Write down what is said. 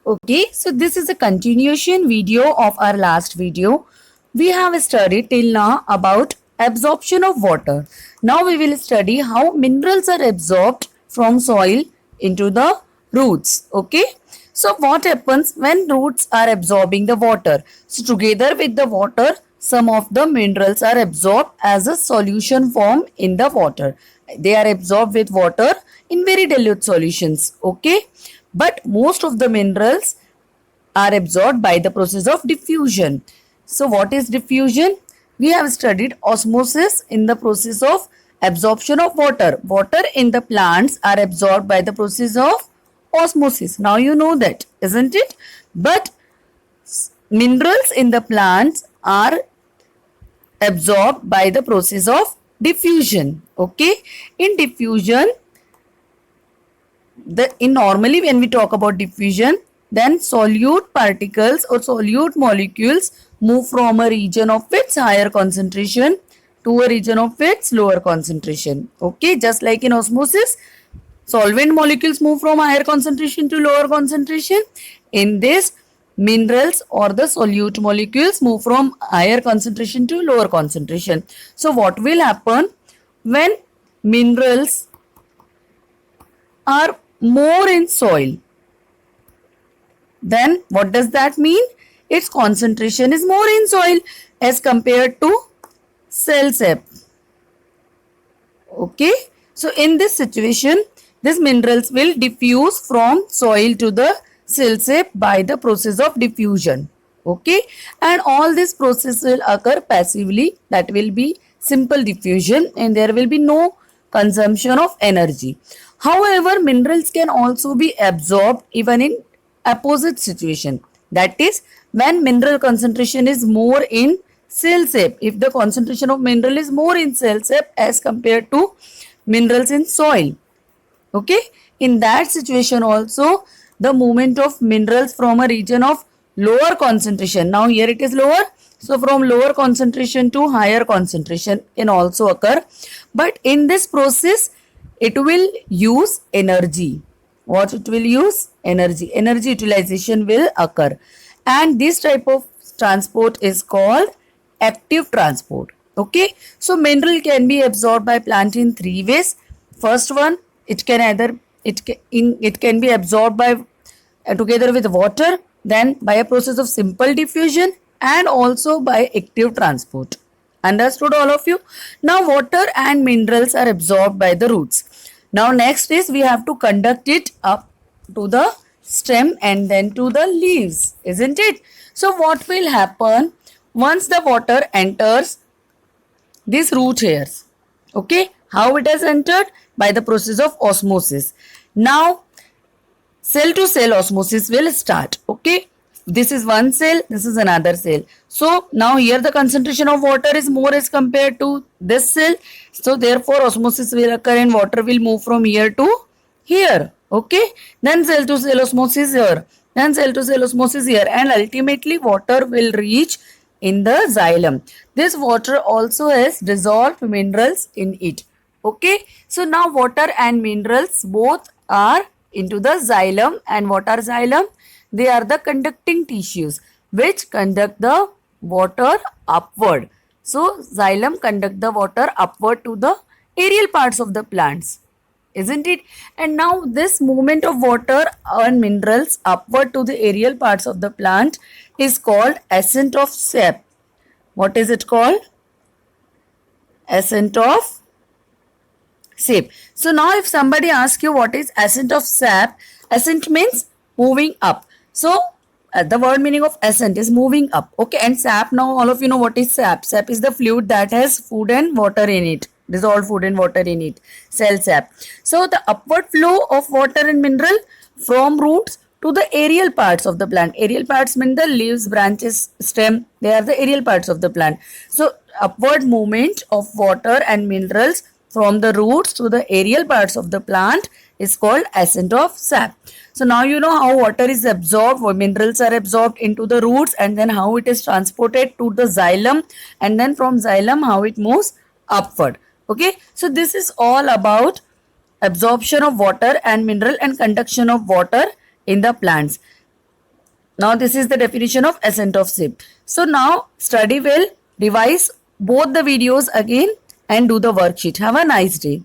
Okay, so this is a continuation video of our last video. We have studied till now about absorption of water. Now we will study how minerals are absorbed from soil into the roots. Okay, so what happens when roots are absorbing the water? So together with the water, some of the minerals are absorbed as a solution form in the water. They are absorbed with water in very dilute solutions. Okay, but most of the minerals are absorbed by the process of diffusion. So what is diffusion? We have studied osmosis in the process of absorption of water. Water in the plants are absorbed by the process of osmosis. Now you know that, isn't it? But minerals in the plants are absorbed by the process of diffusion. Okay, in diffusion, in normally when we talk about diffusion, then solute particles or solute molecules move from a region of its higher concentration to a region of its lower concentration. Okay, just like in osmosis, solvent molecules move from higher concentration to lower concentration. In this, minerals or the solute molecules move from higher concentration to lower concentration. So what will happen when minerals are more in soil? Then what does that mean? Its concentration is more in soil as compared to cell sap. Okay, so in this situation, these minerals will diffuse from soil to the cell sap by the process of diffusion. Okay, and all this process will occur passively. That will be simple diffusion and there will be no consumption of energy. However, minerals can also be absorbed even in opposite situation. That is, when mineral concentration is more in cell sap. If the concentration of mineral is more in cell sap as compared to minerals in soil. Okay, in that situation also the movement of minerals from a region of lower concentration. Now here it is lower. So from lower concentration to higher concentration can also occur. But in this process, it will use energy. What it will use? Energy. Energy utilization will occur. And this type of transport is called active transport. Okay. So mineral can be absorbed by plant in three ways. First one, it can be absorbed by together with water, then by a process of simple diffusion and also by active transport. Understood all of you? Now water and minerals are absorbed by the roots. Now next is we have to conduct it up to the stem and then to the leaves, isn't it? So what will happen once the water enters these root hairs? Okay, how it has entered? By the process of osmosis. Now cell to cell osmosis will start. Okay, this is one cell, this is another cell. So now here the concentration of water is more as compared to this cell. So therefore osmosis will occur and water will move from here to here. Okay, then cell to cell osmosis here, then cell to cell osmosis here, and ultimately water will reach in the xylem. This water also has dissolved minerals in it. Okay, so now water and minerals both are into the xylem. And what are xylem? They are the conducting tissues which conduct the water upward. So xylem conduct the water upward to the aerial parts of the plants, isn't it? And now this movement of water and minerals upward to the aerial parts of the plant is called ascent of sap. What is it called? Ascent of sap. So now if somebody asks you what is ascent of sap, ascent means moving up. So the word meaning of ascent is moving up. Okay, and sap, now all of you know what is sap. Sap is the fluid that has food and water in it, dissolved food and water in it, cell sap. So the upward flow of water and mineral from roots to the aerial parts of the plant. Aerial parts mean the leaves, branches, stem. They are the aerial parts of the plant. So upward movement of water and minerals from the roots to the aerial parts of the plant is called ascent of sap. So now you know how water is absorbed, or minerals are absorbed into the roots, and then how it is transported to the xylem, and then from xylem how it moves upward. Okay, so this is all about absorption of water and mineral and conduction of water in the plants. Now this is the definition of ascent of ship. So now study well, revise both the videos again and do the worksheet. Have a nice day.